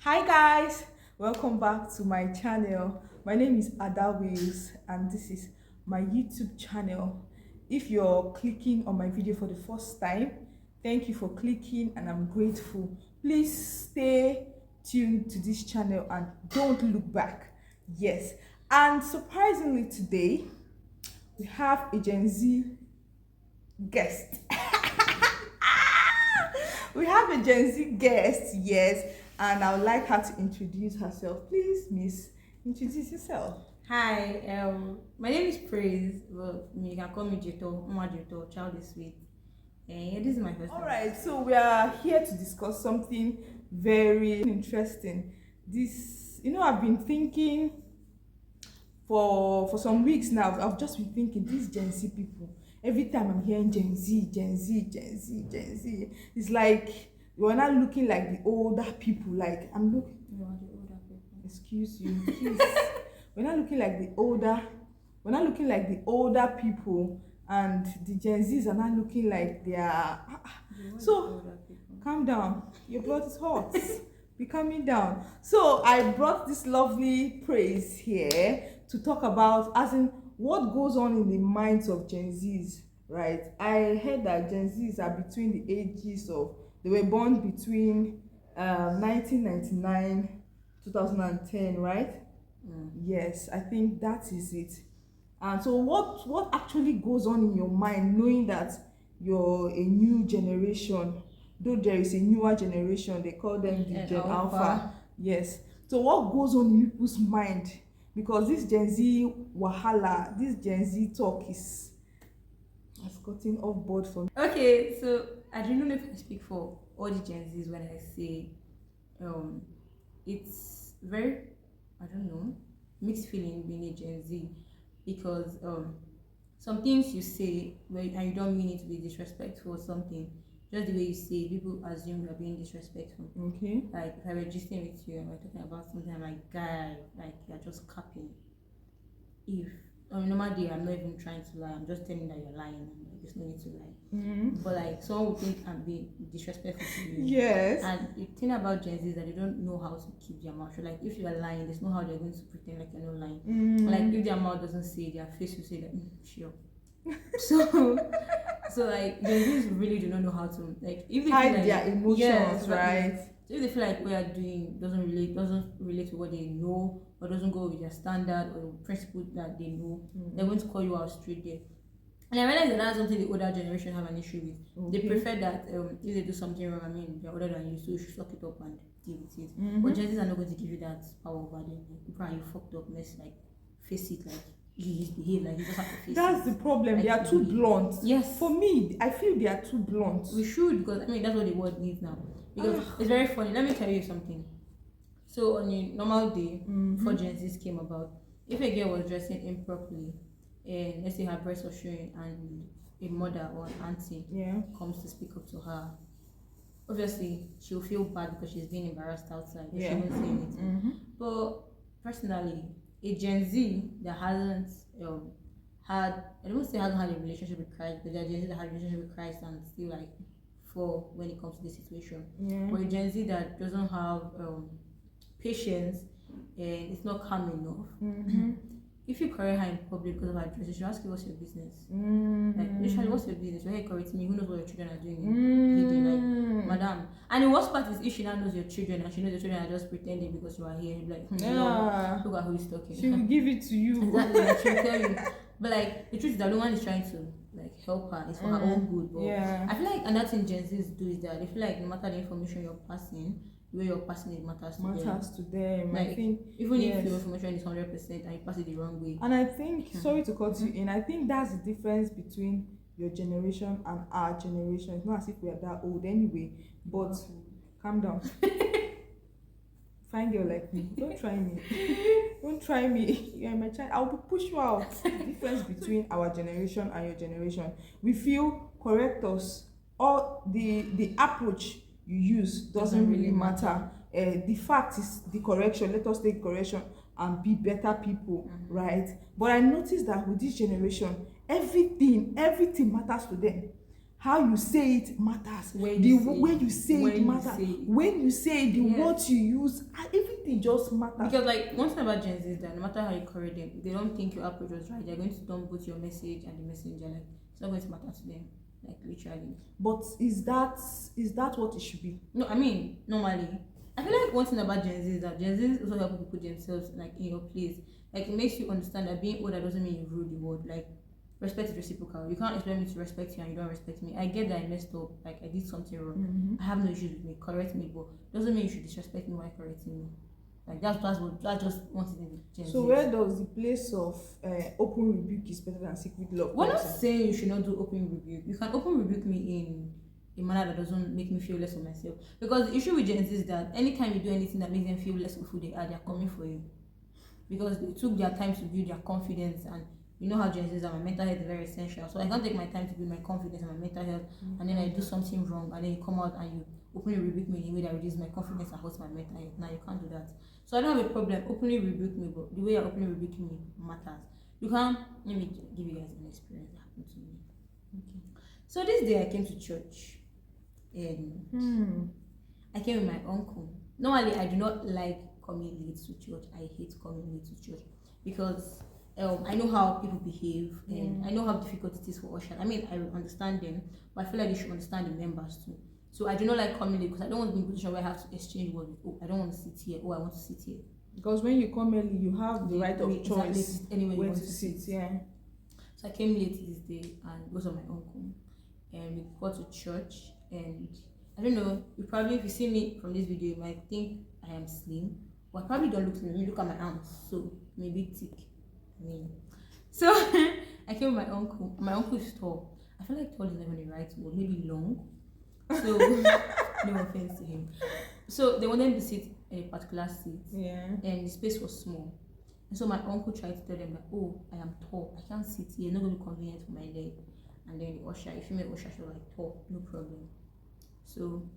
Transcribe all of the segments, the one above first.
Hi guys, welcome back to my channel. My name is Ada Wheels and this is my YouTube channel. If you're clicking on my video for the first time, thank you for clicking and I'm grateful. Please stay tuned to this channel and don't look back. Yes, and surprisingly today we have a Gen Z guest. We have a Gen Z guest, yes, and I would like her to introduce herself. Please, Miss, introduce yourself. Hi, my name is Praise. Well, you can call me Jeto, Mama Jeto, child is sweet. And this is my first time. Alright, so we are here to discuss something very interesting. I've been thinking for some weeks now. I've just been thinking these Gen Z people. Every time I'm hearing Gen Z, Gen Z, Gen Z, Gen Z, it's like we're not looking like the older people. Like I'm looking. You are the older people. Excuse you, please. We're not looking like the older. We're not looking like the older people, and the Gen Zs are not looking like they are. So calm down. Your blood is hot. Be calming down. So I brought this lovely Praise here to talk about, as in, what goes on in the minds of Gen Zs, right? I heard that Gen Zs are between the ages of, they were born between 1999, 2010, right? Yes, I think that is it. And so what actually goes on in your mind knowing that you're a new generation, though there is a newer generation, they call them the Gen Alpha. Yes. So what goes on in people's mind? Because this Gen Z wahala, this Gen Z talk has gotten off board for me. Okay, so I don't know if I speak for all the Gen Zs when I say it's very, I don't know, mixed feeling being a Gen Z, because some things you say and you don't mean it to be disrespectful or something, just the way you say it, people assume you're being disrespectful. Okay. Like if I were gisting with you and we're talking about something, I'm like, guy, like you're just capping. If on a normal day I'm not even trying to lie, I'm just telling that you're lying and like, there's no need to lie. But like someone would think I'm being disrespectful to you. Yes. And the thing about Gen Z is that they don't know how to keep their mouth shut. Like if you are lying, there's no how they're going to pretend like you're not lying. Like if their mouth doesn't say, their face will say that sure. So like Gen Zs really do not know how to, like, if they hide feel like, their emotions, yes, right? So if they feel like what you're doing doesn't relate to what they know, or doesn't go with their standard or the principle that they know, they're going to call you out straight there. And I realize that that's something the older generation have an issue with. Okay. They prefer that if they do something wrong, I mean, they're older than you, so you should suck it up and deal with it. But Gen Zs are not going to give you that power over them. Like, people, you fucked up, let's like face it, like you just behave, like you just have to face That's it. the problem. Like, they are too blunt. Yes. For me, I feel they are too blunt. We should, because I mean that's what the world needs now. Because it's very funny. Let me tell you something. So on a normal day, before Gen Zs came about, if a girl was dressing improperly, and let's say her breast was showing, and a mother or an auntie comes to speak up to her, obviously she'll feel bad because she's being embarrassed outside. She won't say anything. But personally, a Gen Z that hasn't I don't say hasn't had a relationship with Christ, but there are Gen Z that had a relationship with Christ and still like fall when it comes to this situation. But a Gen Z that doesn't have patience and it's not calm enough. If you correct her in public because of her dress, you should ask you what's your business. Like literally, what's your business? You're here correcting me. Who knows what your children are doing? Like, madam. And the worst part is if she now knows your children and she knows your children are just pretending because you are here, like, look at who is talking. She will give it to you. Exactly, like, she'll tell you. But like the truth is that no one is trying to like help her. It's for her own good. But I feel like another thing Gen Zs do is that they feel like no matter the information you're passing, the way you're passing it matters to them. Like, I think even if your information is 100% and you pass it the wrong way. And I think, sorry to cut you in, I think that's the difference between your generation and our generation. It's not as if we are that old anyway. But calm down. Fine girl like me, don't try me. Don't try me. You're my child. I'll push you out. The difference between our generation and your generation, we feel correct us, or the approach you use doesn't really matter. The fact is the correction. Let us take correction and be better people, right? But I noticed that with this generation, everything matters to them. How you say it matters. When you say way you say when it you matters. say it. When you say it, the Yes. words you use, everything just matters. Because like one thing about Gen Z is that no matter how you correct them, if they don't think your approach was right, they're going to dump both your message and the messenger. Like it's not going to matter to them. Like literally. But is that what it should be? No, I mean normally. I feel like one thing about Gen Z is that Gen Z also help people put themselves like in your place. Like it makes you understand that being older doesn't mean you rule the world. Like respect is reciprocal. You can't expect me to respect you and you don't respect me. I get that I messed up, like I did something wrong. I have no issues with me. Correct me, but doesn't mean you should disrespect me while correcting me. Like that's just one thing in Gen Z. So where does the place of open rebuke is better than secret love? We're not saying you should not do open rebuke. You can open rebuke me in a manner that doesn't make me feel less of myself. Because the issue with Gen Z is that anytime you do anything that makes them feel less of who they are, they're coming for you. Because they took their time to build their confidence, and you know how Gen Zs are, my mental health is very essential. So I can't take my time to build my confidence and my mental health, and then I do something wrong, and then you come out and you openly rebuke me in a way that reduces my confidence and hurts my mental health. Now you can't do that. So I don't have a problem openly rebuke me, but the way you're openly rebuking me matters. You can't. Let me give you guys an experience that happened to me. Okay. So this day I came to church, and I came with my uncle. Normally I do not like coming late to church. I hate coming late to church because I know how people behave, and I know how difficult it is for ushers. I mean, I understand them, but I feel like they should understand the members too. So I do not like coming late because I don't want to be in a position where I have to exchange words with, I don't want to sit here, I want to sit here. Because when you come early, you have the right of choice anyway where to sit. Yeah. So I came late this day, and because of my uncle, and we got to church, and I don't know. If you see me from this video, you might think I am slim. But I probably don't look slim. You look at my arms, so maybe thick. So I came with my uncle. My uncle is tall. I feel like tall is not even the right word. Maybe long. So no offense to him. So they wanted to sit in a particular seat. Yeah. And the space was small. And so my uncle tried to tell them that, oh, I am tall. I can't sit here. It's not going to be convenient for my leg. And then the usher, if you make usher, she was like, tall, no problem. So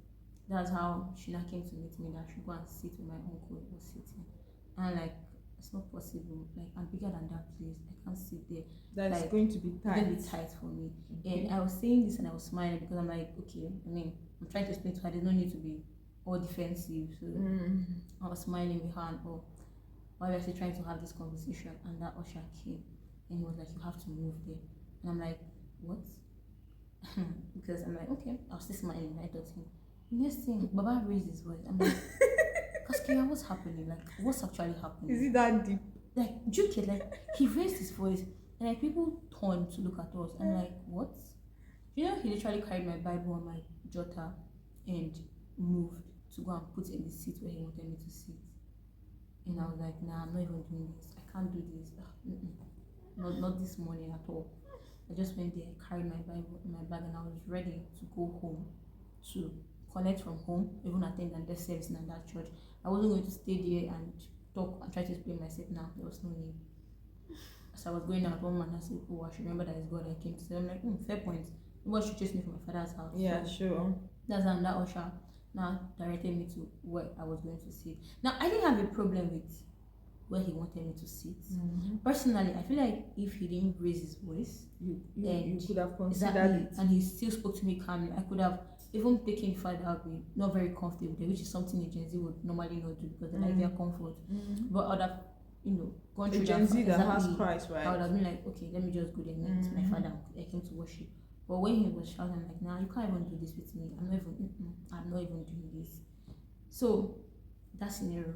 that's how she now came to meet me, that she go and sit where my uncle was sitting. And I'm like, it's not possible. Like, I'm bigger than that place. I can't sit there. That's like, going to be tight. It's going to be tight for me. Okay. And I was saying this and I was smiling because I'm like, okay, I mean, I'm trying to explain to her there's no need to be all defensive. So I was smiling with her and all. While we were still trying to have this conversation, and that usher came and he was like, you have to move there. And I'm like, what? Because I'm like, okay, I was still smiling. I thought him. Next thing, Baba raised his voice. I'm like, Kaskaya, what's happening? Like, what's actually happening? Is it that deep? Like, joke it, like, he raised his voice, and like, people turned to look at us. I'm like, what? You know, he literally carried my Bible and my jotter and moved to go and put it in the seat where he wanted me to sit. And I was like, nah, I'm not even doing this. I can't do this. Not this morning at all. I just went there, carried my Bible in my bag, and I was ready to go home to connect from home, even attend that service in that church. I wasn't going to stay there and talk and try to explain myself now. There was no need. As I was going out, one man I said, oh, I should remember that it's God I came to see. I'm like, fair point. Nobody should chase me from my father's house. Yeah, so sure. That's how that usher now directed me to where I was going to sit. Now, I didn't have a problem with where he wanted me to sit. Personally, I feel like if he didn't raise his voice, you could have considered exactly, it. and he still spoke to me calmly, I could have even taken the fact that I'll be not very comfortable there, which is something a Gen Z would normally not do because they like their comfort. But I'd have, gone through a Gen Z that exactly, has Christ, right? I would have been like, okay, let me just go there and meet my father. I came to worship. But when he was shouting, I'm like, nah, you can't even do this with me. I'm not even doing this. So that scenario,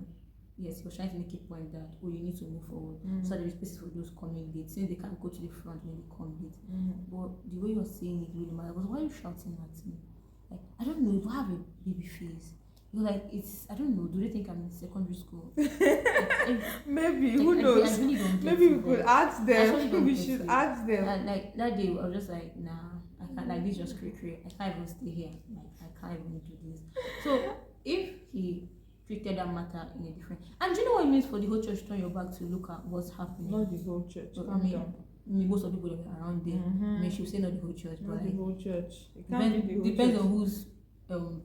yes, he was trying to make a point that, oh, you need to move forward. So there is space for those coming late, since they can't go to the front when they come late. But the way you're saying it really matters. Why are you shouting at me? Like, I don't know, do I have a baby face? Like, I don't know, do they think I'm in secondary school? Maybe, who knows? I really don't Maybe we could ask them. We should it. ask them. And like that day, I was just like, nah, I can't, like, this just create. I can't even stay here. Like, I can't even do this. So, if he treated that matter in a different, and do you know what it means for the whole church to turn your back to look at what's happening? Not the whole church. So, Calm down. Most of the people that were around there, I mean, she would say not the whole church, Not but the like, whole church. It can't be the whole depends church. on whose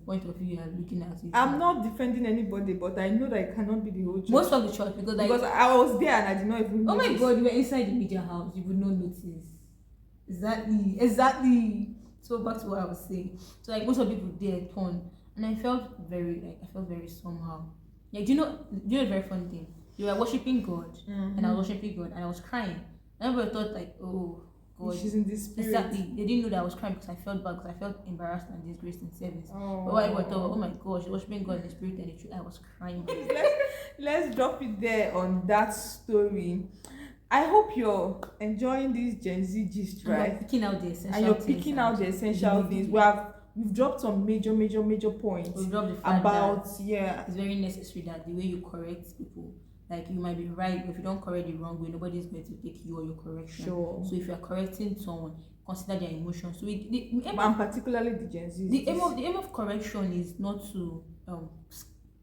point of view you are looking at it. I'm not defending anybody, but I know that it cannot be the whole church. Most of the church, because I was there and I did not even oh notice. my God, you were inside the media house, you would not notice. Exactly. So So back to what I was saying. So like most of the people there turned, and I felt very somehow. Like do you know a very funny thing? You were worshiping God, and I was worshiping God, and I was crying. And everybody thought like, oh God, she's in this spirit. Exactly. They didn't know that I was crying because I felt bad, because I felt embarrassed and disgraced in service. But what everyone thought, oh my gosh, she was worshiping God in the spirit and the truth. I was crying. let's drop it there on that story. I hope you're enjoying this Gen Z gist, right? Picking out the essential and you're picking out the essential things. We've dropped some major points. We've dropped the fact about that it's very necessary that the way you correct people, like you might be right, but if you don't correct the wrong way, nobody's going to take you or your correction. Sure. So if you are correcting someone, consider their emotions. So and particularly the Gen Z. The aim of correction is not to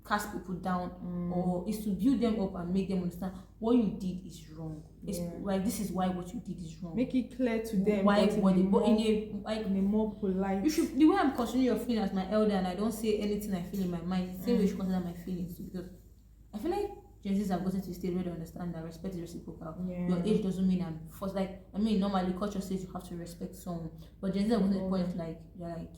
cast people down, or is to build them up and make them understand what you did is wrong. It's like this is why what you did is wrong. Make it clear to them. Why in a more polite. You should, the way I'm considering your feeling as my elder, and I don't say anything I feel in my mind, the same way you should consider my feelings too, because I feel like Gen Zs have gotten to a stage where they understand that respect is reciprocal. Your age doesn't mean I'm forced. Like normally culture says you have to respect someone, but Gen Z have gotten to the point like they're like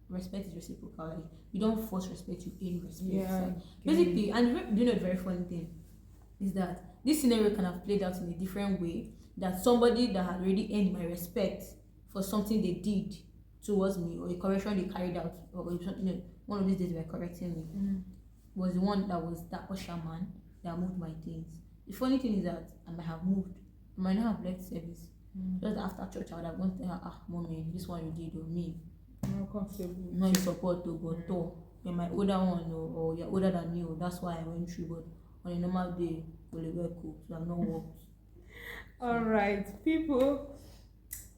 respect is reciprocal. Like you don't force respect, you gain respect. Like, basically, and you know the very funny thing is that this scenario can have played out in a different way. That somebody that had already earned my respect for something they did towards me, or a correction they carried out, or one of these days they were correcting me, was the one that was that usher man that moved my things. The funny thing is that I might have moved, I might not have left service. Just after church, I would have gone to her, mommy, this one you did, or me. Not comfortable. Not in support, but you're my older one, or you're older than me, or that's why I went through. But on a normal day, we'll be cool, so I've not worked. All right, people.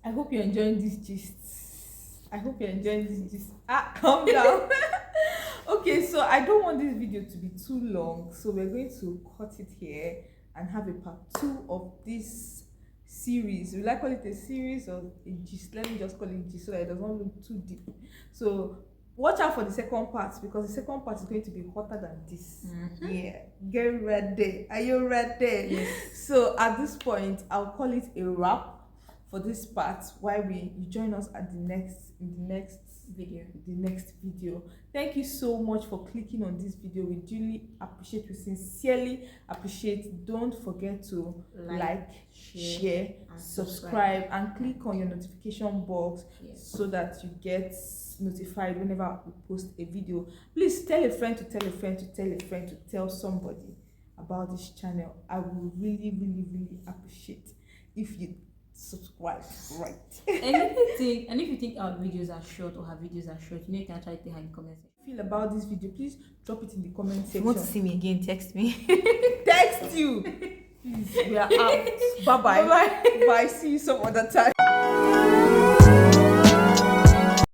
I hope you're enjoying this gist. Calm down. Okay, so I don't want this video to be too long, so we're going to cut it here and have a part 2 of this series. We like call it a series or a gist. Let me just call it gist so that it doesn't look too deep. So watch out for the second part, because the second part is going to be hotter than this. Yeah, get ready. Are you ready? Yes. So at this point, I'll call it a wrap for this part, while you join us at the next video. Thank you so much for clicking on this video. We duly appreciate, we sincerely appreciate. Don't forget to like, share, subscribe, and click on your notification box so that you get notified whenever we post a video. Please tell a friend to tell a friend to tell a friend to tell somebody about this channel. I will really appreciate if you subscribe, right? and if you think our videos are short, or her videos are short, you can try to tell her in the comment section. Feel about this video, please drop it in the comment section. If you want to see me again, text me. Text you. Please, we are out. Bye. See you some other time.